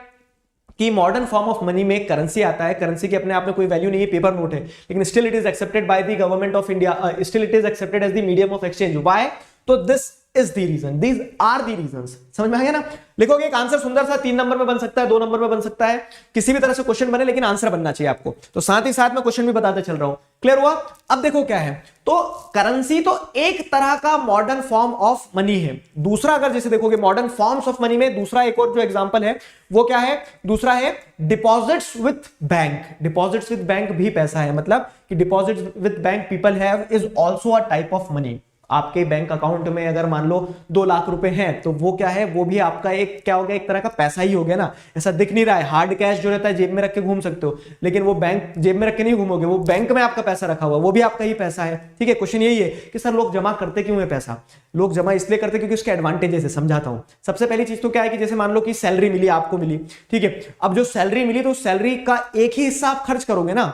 कि मॉडर्न फॉर्म ऑफ मनी में करेंसी आता है, करेंसी की अपने आप में कोई वैल्यू नहीं है, पेपर नोट है, लेकिन still it is accepted by the government of India, still it is accepted as the medium of exchange. Why? तो this is the reason, these are the reasons. समझ में आ गया ना? लिखोगे एक आंसर सुंदर सा 3 नंबर में बन सकता है, 2 नंबर में बन सकता है, किसी भी तरह से क्वेश्चन बने, लेकिन आंसर बनना चाहिए आपको। तो साथ ही साथ में क्वेश्चन भी बताते चल रहा हूं। क्लियर हुआ? अब देखो क्या है, तो करेंसी तो एक तरह का मॉडर्न फॉर्म ऑफ मनी है। दूसरा अगर जैसे देखोगे मॉडर्न फॉर्म्स ऑफ मनी में दूसरा एक और जो एग्जांपल है वो क्या है? दूसरा है deposits with bank. Deposits with bank भी पैसा है, मतलब कि deposits with bank people have is also a type of money. आपके बैंक अकाउंट में अगर मान लो 2 लाख रुपए हैं तो वो क्या है? वो भी आपका एक क्या हो गया? एक तरह का पैसा ही हो गया ना। ऐसा दिख नहीं रहा है, हार्ड कैश जो रहता है जेब में रख के घूम सकते हो, लेकिन वो बैंक जेब में रख के नहीं घूमोगे, वो बैंक में आपका पैसा रखा हुआ, वो भी आपका ही पैसा है। ठीक है, क्वेश्चन यही है कि सर लोग जमा करते क्यों है पैसा? लोग जमा इसलिए करते क्योंकि उसके एडवांटेजेस है। समझाता हूं। सबसे पहली चीज तो क्या है कि जैसे मान लो कि सैलरी मिली, आपको मिली, ठीक है, अब जो सैलरी मिली तो सैलरी का एक ही हिस्सा आप खर्च करोगे ना,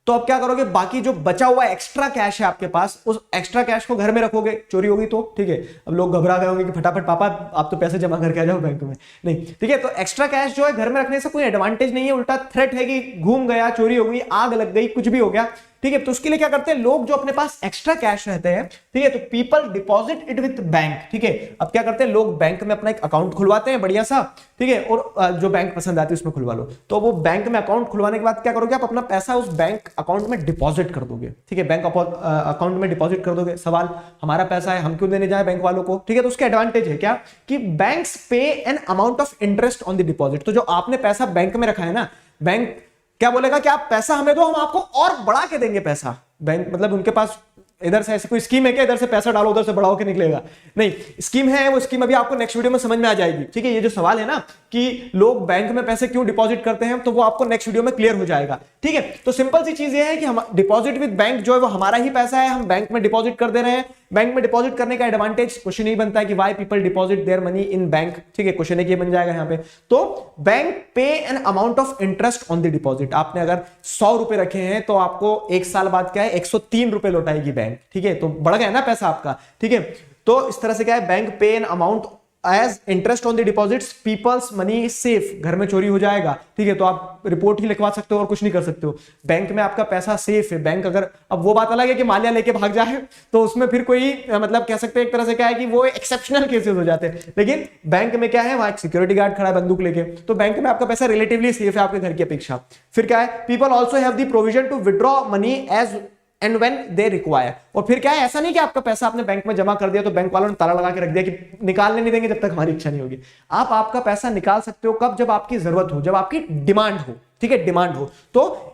तो अब क्या करोगे? बाकी जो बचा हुआ एक्स्ट्रा कैश है आपके पास, उस एक्स्ट्रा कैश को घर में रखोगे, चोरी होगी तो ठीक है। अब लोग घबरा गए होंगे कि फटाफट पापा आप तो पैसे जमा करके आ जाओ बैंक में, नहीं, ठीक है। तो एक्स्ट्रा कैश जो है घर में रखने से कोई एडवांटेज नहीं है, उल्टा थ्रेट है कि घूम गया, चोरी हो गई, आग लग गई, कुछ भी हो गया, ठीक है। तो उसके लिए क्या करते हैं लोग, जो अपने पास एक्स्ट्रा कैश रहते हैं, ठीक है, तो people deposit it with bank, ठीक है। अब क्या करते हैं लोग बैंक में अपना एक अकाउंट खुलवाते हैं बढ़िया सा, ठीक है, और जो बैंक पसंद आती है उसमें खुलवा लो। तो वो बैंक में अकाउंट खुलवाने के बाद क्या करोगे? आप अपना पैसा उस बैंक अकाउंट में डिपॉजिट कर दोगे, ठीक है, बैंक अकाउंट में डिपॉजिट कर दोगे। सवाल, हमारा पैसा है, हम क्यों देने जाए बैंक वालों को, ठीक है। तो उसके एडवांटेज है क्या कि बैंक्स पे an amount of interest on the deposit. तो जो आपने पैसा बैंक में रखा है ना, बैंक क्या बोलेगा कि आप पैसा हमें दो, हम आपको और बढ़ा के देंगे पैसा। बैंक मतलब उनके पास इधर से ऐसी कोई स्कीम है क्या, इधर से पैसा डालो उधर से बढ़ाओ के निकलेगा? नहीं, स्कीम है, वो स्कीम अभी आपको नेक्स्ट वीडियो में समझ में आ जाएगी, ठीक है। ये जो सवाल है ना कि लोग बैंक में पैसे क्यों डिपॉजिट करते हैं, तो वो आपको नेक्स्ट वीडियो में क्लियर हो जाएगा, ठीक है। तो सिंपल सी चीज ये है कि हम डिपॉजिट विद बैंक जो है वो हमारा ही पैसा है, हम बैंक में डिपॉजिट कर दे रहे हैं। बैंक में डिपॉजिट करने का एडवांटेज, क्वेश्चन ही बनता है कि why people deposit their money in bank, ठीक है, क्वेश्चन ये बन जाएगा यहाँ पे। तो bank pay an amount of interest on the deposit. आपने अगर 100 रुपए रखे हैं तो आपको 1 साल बाद क्या है 103 रुपए लौटाएगी बैंक, ठीक है। तो बढ़ गया ना पैसा आपका, ठीक है। तो इस तरह से क्या है, bank pay an amount as interest on the deposits, peoples money safe. घर में चोरी हो जाएगा, ठीक है, तो आप रिपोर्ट ही लिखवा सकते हो और कुछ नहीं कर सकते हो। बैंक में आपका पैसा सेफ है। बैंक अगर, अब वो बात अलग है कि माल्या लेके भाग जाए तो उसमें फिर कोई मतलब कह सकते हैं एक तरह से क्या है कि वो एक्सेप्शनल केसेस हो जाते हैं, लेकिन बैंक में क्या है, वहां एक सिक्योरिटी गार्ड खड़ा है बंदूक लेके, तो बैंक में आपका पैसा रिलेटिवली सेफ है आपके घर की अपेक्षा। फिर क्या है, people also have the provision to withdraw money as and when they require. और फिर क्या है, ऐसा नहीं कि आपका पैसा आपने बैंक में जमा कर दिया तो बैंक वालों ने ताला लगा के रख दिया कि निकालने नहीं देंगे जब तक हमारी इच्छा नहीं होगी। आप आपका पैसा निकाल सकते हो कब? जब आपकी जरूरत हो, जब आपकी डिमांड हो, ठीक है, डिमांड हो। तो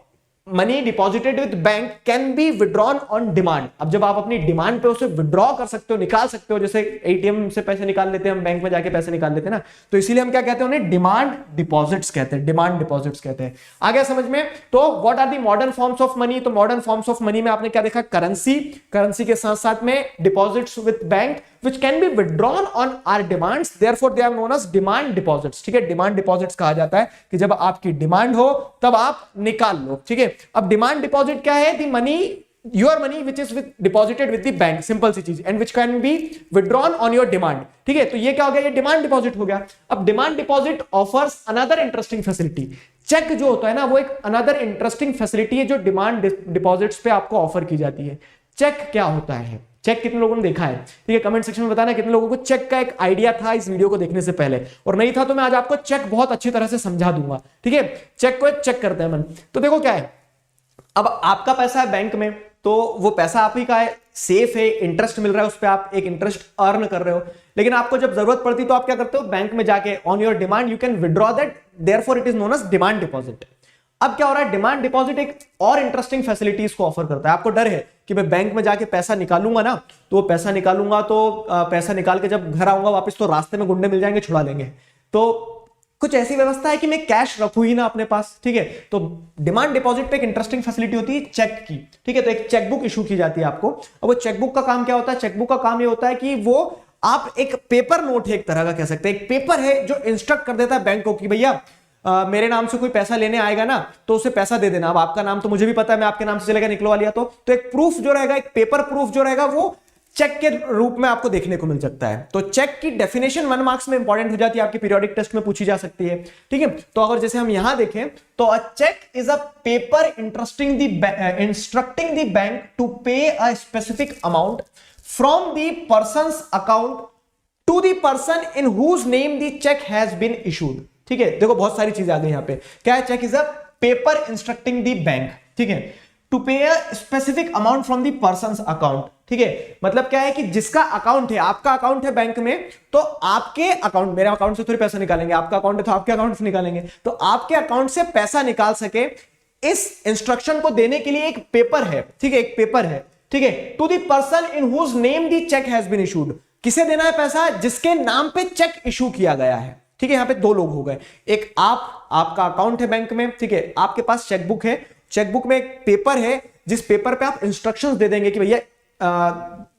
money deposited with bank can be withdrawn on demand. अब जब आप अपनी डिमांड पे उसे विड्रॉ कर सकते हो, निकाल सकते हो, जैसे एटीएम से पैसे निकाल लेते हैं हम, बैंक में जाके पैसे निकाल लेते हैं ना, तो इसीलिए हम क्या कहते हैं उन्हें डिमांड डिपॉजिट्स कहते हैं, डिमांड डिपॉजिट्स कहते हैं। आ गया समझ में? तो what are the modern forms of money? तो मॉडर्न फॉर्म्स ऑफ मनी में आपने क्या देखा, करेंसी, करेंसी के साथ साथ में deposits with bank which can be withdrawn on our demands, therefore they are known as demand deposits, ठीक है। डिमांड डिपॉजिट्स कहा जाता है कि जब आपकी डिमांड हो तब आप निकाल लो, ठीक है। अब डिमांड डिपॉजिट क्या है? The money, your money which is deposited with the bank, simple सी चीज, and which can be withdrawn on your demand, ठीक है। तो ये क्या हो गया, ये डिमांड डिपॉजिट हो गया। अब demand deposit offers another interesting facility. Cheque जो होता है ना, वो एक अनदर इंटरेस्टिंग फैसिलिटी है जो डिमांड डिपॉजिट्स पे आपको ऑफर की जाती है। चेक क्या होता है? चेक कितने लोगों ने देखा है, ठीक है, कमेंट सेक्शन में बताना कितने लोगों को चेक का एक आइडिया था इस वीडियो को देखने से पहले, और नहीं था तो मैं आज आपको चेक बहुत अच्छी तरह से समझा दूंगा, ठीक है। चेक को चेक करते हैं मन। तो देखो क्या है, अब आपका पैसा है बैंक में, तो वो पैसा आप ही का है, सेफ है, इंटरेस्ट मिल रहा है उस पर, आप एक इंटरेस्ट अर्न कर रहे हो। लेकिन आपको जब जरूरत पड़ती तो आप क्या करते हो, बैंक में जाके on your demand you can withdraw that, therefore it is known as demand deposit. अब क्या हो रहा है, डिमांड डिपॉजिट एक और इंटरेस्टिंग फैसिलिटीज को ऑफर करता है। आपको डर है कि मैं बैंक में जाके पैसा निकालूंगा ना, तो वो पैसा निकालूंगा तो पैसा निकाल के जब घर आऊंगा वापस तो रास्ते में गुंडे मिल जाएंगे, छुड़ा लेंगे। तो कुछ ऐसी व्यवस्था है कि मैं कैश रखूं ही ना अपने पास, ठीक है। तो डिमांड डिपॉजिट पे एक इंटरेस्टिंग फैसिलिटी होती है चेक की, ठीक है। तो एक चेकबुक इशू की जाती है आपको। अब वो चेकबुक का काम क्या होता है? चेकबुक का काम ये होता है कि वो आप एक पेपर नोट है, एक तरह का कह सकते हैं, एक पेपर है जो इंस्ट्रक्ट कर देता है बैंक को कि भैया मेरे नाम से कोई पैसा लेने आएगा ना तो उसे पैसा दे देना। अब आपका नाम तो मुझे भी पता है, मैं आपके नाम से चलेगा निकलवा लिया तो एक प्रूफ जो रहेगा, एक पेपर प्रूफ जो रहेगा वो चेक के रूप में आपको देखने को मिल सकता है। तो चेक की डेफिनेशन 1 मार्क्स में इंपॉर्टेंट हो जाती है, आपकी पीरियोडिक टेस्ट में पूछी जा सकती है, ठीक है। तो अगर जैसे हम यहां देखें तो a cheque is a paper instructing the bank to pay a specific amount from the person's account to the person in whose name the cheque has been issued, ठीक है। देखो बहुत सारी चीजें आ गई यहां पे। क्या है? Cheque is a paper instructing the bank, ठीक है, to pay a specific amount from the person's account, ठीक है। मतलब क्या है कि जिसका अकाउंट है, आपका अकाउंट है बैंक में, तो आपके अकाउंट, मेरे अकाउंट से थोड़ी पैसा निकालेंगे, आपका अकाउंट है तो आपके अकाउंट से निकालेंगे, तो आपके अकाउंट से पैसा निकाल सके इस इंस्ट्रक्शन को देने के लिए एक पेपर है, ठीक है, एक पेपर है, ठीक है, to the person in whose name the cheque has been issued. किसे देना है पैसा? जिसके नाम पे चेक इशू किया गया है, ठीक है। यहां पे दो लोग हो गए, एक आपका अकाउंट है बैंक में, ठीक है, आपके पास चेकबुक है, चेकबुक में एक पेपर है जिस पेपर पे आप इंस्ट्रक्शंस दे देंगे कि भैया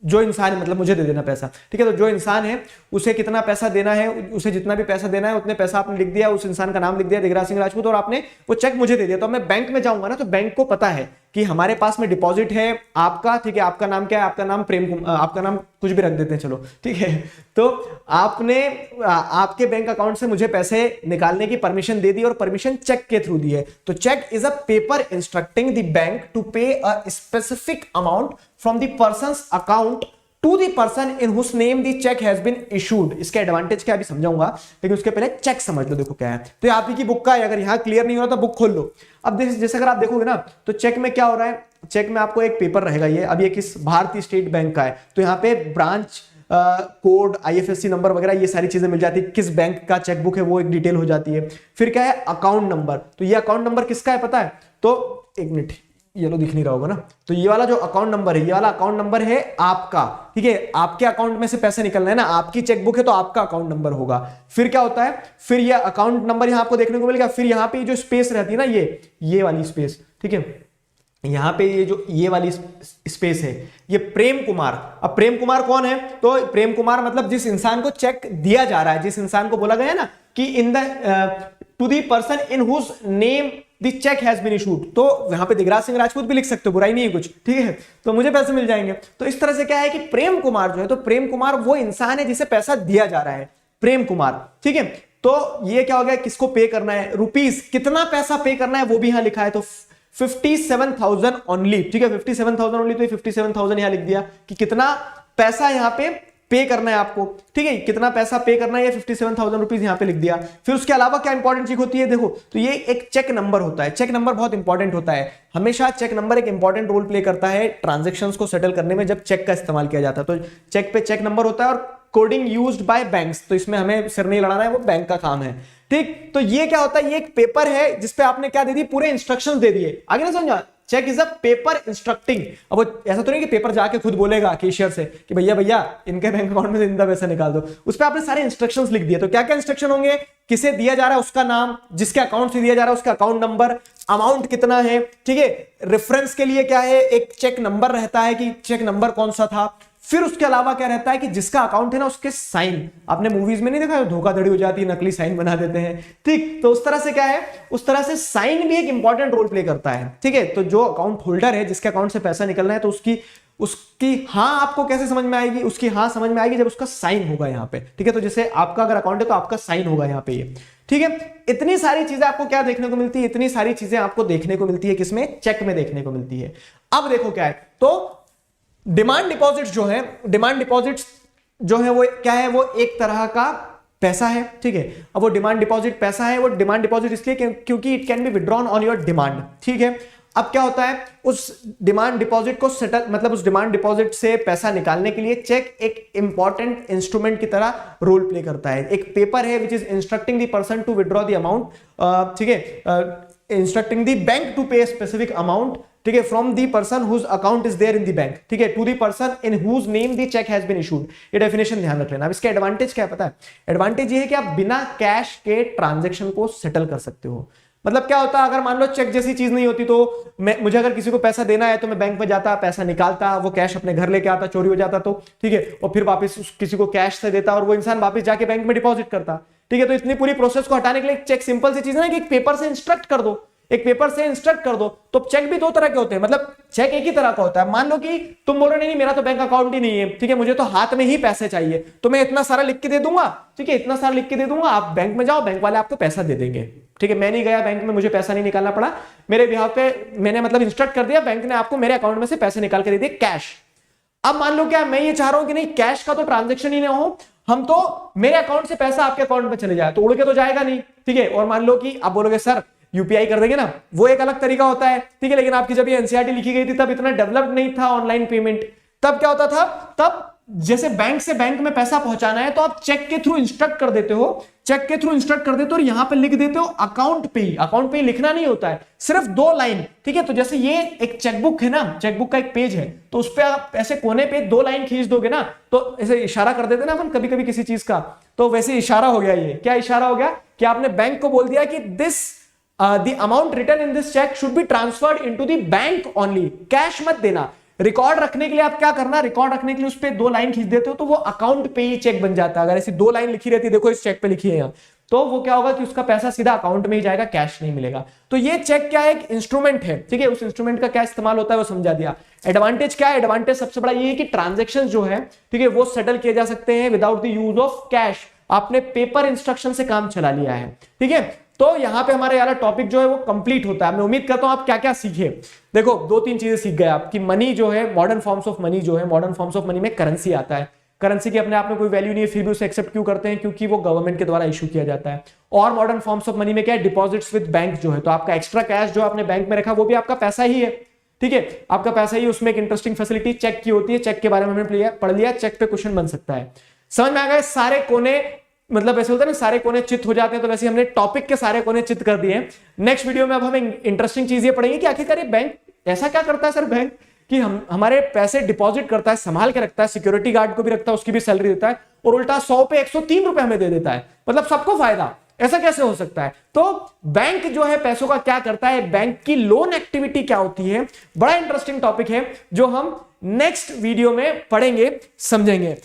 जो इंसान है, मतलब मुझे दे देना पैसा, ठीक है। तो जो इंसान है उसे कितना पैसा देना है, उसे जितना भी पैसा देना है उतने पैसा आपने लिख दिया, उस इंसान का नाम लिख दिया दिगराज सिंह राजपूत, और आपने वो चेक मुझे दे दिया। तो मैं बैंक में जाऊंगा ना, तो बैंक को पता है कि हमारे पास में डिपॉजिट है आपका, ठीक है, आपका नाम क्या है? आपका नाम प्रेम कुमार, आपका नाम कुछ भी रख देते हैं, चलो ठीक है। तो आपने आपके बैंक अकाउंट से मुझे पैसे निकालने की परमिशन दे दी और परमिशन चेक के थ्रू दी है। तो cheque is a paper instructing the bank to pay a specific amount from the person's account to the person in whose name the cheque has been issued. इसके एडवांटेज क्या अभी समझाऊंगा, लेकिन उसके पहले चेक समझ लो। देखो क्या है, तो आप ही की बुक का है, अगर यहां क्लियर नहीं हो रहा तो बुक खोल लो। अब जैसे अगर आप देखोगे ना, तो चेक में क्या हो रहा है, चेक में आपको एक पेपर रहेगा, ये अब ये किस भारतीय स्टेट बैंक का है, तो यहाँ पे ब्रांच कोड, IFSC नंबर वगैरह ये सारी चीजें मिल जाती है, किस बैंक का चेकबुक है वो एक डिटेल हो जाती है। फिर क्या है? Account number. तो ये अकाउंट नंबर किसका है पता है? तो एक मिनट, ये लो दिख नहीं रहा होगा ना, तो ये वाला जो अकाउंट नंबर है, ये वाला अकाउंट नंबर है आपका, ठीक है, आपके अकाउंट में से पैसे निकलना है ना, आपकी चेकबुक है तो आपका अकाउंट नंबर होगा। फिर क्या होता है? फिर ये अकाउंट नंबर यहां आपको देखने को मिलेगा, फिर यहां पे जो स्पेस रहती है ना, ये वाली स्पेस, ठीक है, यहां पे ये वाली स्पेस है, ये प्रेम कुमार। अब प्रेम कुमार कौन है? तो प्रेम कुमार मतलब जिस इंसान को चेक दिया जा रहा है, जिस इंसान को बोला गया है ना कि in the to the person in whose name the cheque has been issued, तो यहां पे दिगराज सिंह राजपूत भी लिख सकते हो, बुराई नहीं है कुछ, ठीक है, तो मुझे पैसे मिल जाएंगे। तो इस तरह से क्या है कि प्रेम कुमार जो है, तो प्रेम कुमार वो इंसान है जिसे पैसा दिया जा रहा है, प्रेम कुमार, ठीक है। तो ये क्या हो गया, किसको पे करना है? रुपीस, कितना पैसा पे करना है वो भी यहां लिखा है, तो 57,000 ओनली, ठीक है, 57,000 ओनली, तो 57,000 यहां लिख दिया कि कितना पैसा यहां पे पे करना है आपको, ठीक है, कितना पैसा पे करना है, ये 57,000 रुपीज यहां पे लिख दिया। फिर उसके अलावा क्या इंपॉर्टेंट चीज होती है, देखो, तो ये एक चेक नंबर होता है, चेक नंबर बहुत इंपॉर्टेंट होता है, हमेशा चेक नंबर एक इंपॉर्टेंट रोल प्ले करता है ट्रांजेक्शंस को सेटल करने में, जब चेक का इस्तेमाल किया जाता है। तो चेक पे चेक नंबर होता है और कोडिंग यूज्ड बाय बैंक्स, तो इसमें हमें सिर नहीं लड़ाना है, वो बैंक का काम है, ठीक। तो ये क्या होता है, ये एक पेपर है जिसपे आपने क्या दे दी, पूरे इंस्ट्रक्शंस दे दिए। आगे ना समझा, cheque is a paper instructing. अब वो ऐसा तो नहीं कि पेपर जाके खुद बोलेगा कैशियर से कि भैया भैया इनके बैंक अकाउंट में से इतना पैसा निकाल दो, उस पर आपने सारे इंस्ट्रक्शंस लिख दिए। तो क्या क्या इंस्ट्रक्शन होंगे? किसे दिया जा रहा है उसका नाम, जिसके अकाउंट से दिया जा रहा है उसका अकाउंट नंबर, अमाउंट कितना है, ठीक है, रेफरेंस के लिए क्या है, एक चेक नंबर रहता है कि चेक नंबर कौन सा था। फिर उसके अलावा क्या रहता है कि जिसका अकाउंट है ना उसके साइन, आपने मूवीज में नहीं देखा धोखाधड़ी हो जाती है, नकली साइन बना देते हैं, ठीक। तो उस तरह से क्या है, उस तरह से साइन भी एक इंपॉर्टेंट रोल प्ले करता है, ठीक है। तो जो अकाउंट होल्डर है, जिसके अकाउंट से पैसा निकलना है, तो उसकी हाँ आपको कैसे समझ में आएगी? उसकी हाँ समझ में आएगी जब उसका साइन होगा यहाँ पे, ठीक है। तो जैसे आपका अगर अकाउंट है तो आपका साइन होगा यहाँ पे, ये ठीक है। इतनी सारी चीजें आपको क्या देखने को मिलती है, इतनी सारी चीजें आपको देखने को मिलती है किसमें? चेक में देखने को मिलती है। अब देखो क्या है, तो डिमांड डिपॉजिट्स जो है, डिमांड डिपॉजिट्स जो है वो क्या है, वो एक तरह का पैसा है, ठीक है। अब वो डिमांड डिपॉजिट पैसा है, वो डिमांड डिपॉजिट इसलिए क्योंकि it can be withdrawn on your demand, ठीक है। अब क्या होता है, उस डिमांड डिपॉजिट को सेटल, मतलब उस डिमांड डिपॉजिट से पैसा निकालने के लिए चेक एक इंपॉर्टेंट इंस्ट्रूमेंट की तरह रोल प्ले करता है। एक पेपर है which is instructing the person to withdraw the amount, ठीक है, instructing the bank to pay specific amount, ठीक है, from the person whose account is there in the bank, ठीक है, to the person in whose name the cheque has been issued. ये डेफिनेशन ध्यान रख लेना। अब इसका एडवांटेज क्या है पता है? एडवांटेज ये है कि आप बिना कैश के ट्रांजैक्शन को सेटल कर सकते हो। मतलब क्या होता है, अगर मान लो चेक जैसी चीज नहीं होती, तो मुझे अगर किसी को पैसा देना है तो मैं बैंक में जाता, पैसा निकालता, वो कैश अपने घर लेके आता, चोरी हो जाता तो, ठीक है, और फिर वापस किसी को कैश से देता और वो इंसान वापस जाके बैंक में डिपॉजिट करता। ठीक है। तो इतनी पूरी प्रोसेस को हटाने के लिए चेक सिंपल सी चीज है ना कि एक पेपर से इंस्ट्रक्ट कर दो, एक पेपर से इंस्ट्रक्ट कर दो। तो चेक भी दो तरह के होते हैं, मतलब चेक एक ही तरह का होता है। मान लो कि तुम बोल रहे नहीं मेरा तो बैंक अकाउंट ही नहीं है, ठीक है, मुझे तो हाथ में ही पैसे चाहिए, तो मैं इतना सारा लिख के दे दूंगा, ठीक है, इतना सारा लिख के दे दूंगा, आप बैंक में जाओ, बैंक वाले आपको पैसा दे देंगे, ठीक है। मैं नहीं गया बैंक में, मुझे पैसा नहीं निकालना पड़ा, मेरे बिहाफ पे मैंने मतलब इंस्ट्रक्ट कर दिया, बैंक ने आपको मेरे अकाउंट में से पैसे निकाल के दे दिए कैश। अब मान लो क्या मैं ये चाह रहा हूं कि नहीं कैश का तो ट्रांजेक्शन ही ना हो, हम तो मेरे अकाउंट से पैसा आपके अकाउंट में चले जाए, तो उड़ के तो जाएगा नहीं, ठीक है। और मान लो कि आप बोलोगे सर यूपीआई कर देंगे ना, वो एक अलग तरीका होता है, ठीक है। लेकिन आपकी जब ये एनसीईआरटी लिखी गई थी तब इतना डेवलप्ड नहीं था ऑनलाइन पेमेंट। तब क्या होता था, तब जैसे बैंक से बैंक में पैसा पहुंचाना है तो आप चेक के थ्रू इंस्ट्रक्ट कर देते हो, चेक के थ्रू इंस्ट्रक्ट कर देते हो और यहां पे लिख देते हो अकाउंट पे ही। अकाउंट पे ही लिखना नहीं होता है, सिर्फ 2 लाइन, ठीक है। तो जैसे ये एक चेकबुक है ना, चेकबुक का एक पेज है, तो उस पे आप ऐसे कोने पे 2 लाइन खींच दोगे ना, तो ऐसे इशारा कर देते ना अपन कभी कभी किसी चीज का, तो वैसे इशारा हो गया। ये क्या इशारा हो गया कि आपने बैंक को बोल दिया कि this the amount written in this check should be transferred into the bank only, cash मत देना। रिकॉर्ड रखने के लिए आप क्या करना, रिकॉर्ड रखने के लिए उस पे 2 लाइन खींच देते हो तो वो अकाउंट पे ही चेक बन जाता है। अगर ऐसी 2 लाइन लिखी रहती, देखो इस चेक पे लिखी है यहाँ, तो वो क्या होगा कि उसका पैसा सीधा अकाउंट में ही जाएगा, कैश नहीं मिलेगा। तो ये चेक क्या है, एक इंस्ट्रूमेंट है, ठीक है। उस इंस्ट्रूमेंट का क्या इस्तेमाल होता है वो समझा दिया। एडवांटेज क्या है, एडवांटेज सबसे बड़ा ये है कि ट्रांजेक्शन जो है, ठीक है, वो सेटल किए जा सकते हैं without the use of cash. आपने पेपर इंस्ट्रक्शन से काम चला लिया है, ठीक है। तो यहां पे हमारे यार टॉपिक जो है वो कंप्लीट होता है। मैं उम्मीद करता हूं आप क्या क्या सीखे। देखो 2-3 चीजें सीख गए आप कि मनी जो है, मॉडर्न फॉर्म्स ऑफ मनी जो है, मॉडर्न फॉर्म्स ऑफ मनी में करेंसी आता है। करेंसी की अपने आप में कोई वैल्यू नहीं है, फिर भी उसे एक्सेप्ट क्यों करते हैं, क्योंकि वो गवर्नमेंट के द्वारा इशू किया जाता है। और मॉडर्न फॉर्म्स ऑफ मनी में क्या है, डिपॉजिट्स विद बैंक जो है, तो आपका एक्स्ट्रा कैश जो आपने बैंक में रखा वो भी आपका पैसा ही है, ठीक है, आपका पैसा ही। उसमें एक इंटरेस्टिंग फैसिलिटी चेक की होती है, चेक के बारे में हमने पढ़ लिया, चेक पे क्वेश्चन बन सकता है। समझ में आ गया, सारे कोने मतलब ऐसे होता है ना, सारे कोने चित हो जाते हैं, तो वैसे हमने टॉपिक के सारे कोने चित कर दिए। नेक्स्ट वीडियो में अब हम इंटरेस्टिंग चीज ये पढ़ेंगे कि आखिरकार ये बैंक ऐसा क्या करता है सर, बैंक कि हमारे पैसे डिपॉजिट करता है, संभाल के रखता है, सिक्योरिटी गार्ड को भी रखता है, उसकी भी सैलरी देता है, और उल्टा 100 पे 103 रुपए हमें दे देता है, मतलब सबको फायदा। ऐसा कैसे हो सकता है? तो बैंक जो है पैसों का क्या करता है, बैंक की लोन एक्टिविटी क्या होती है, बड़ा इंटरेस्टिंग टॉपिक है जो हम नेक्स्ट वीडियो में पढ़ेंगे, समझेंगे।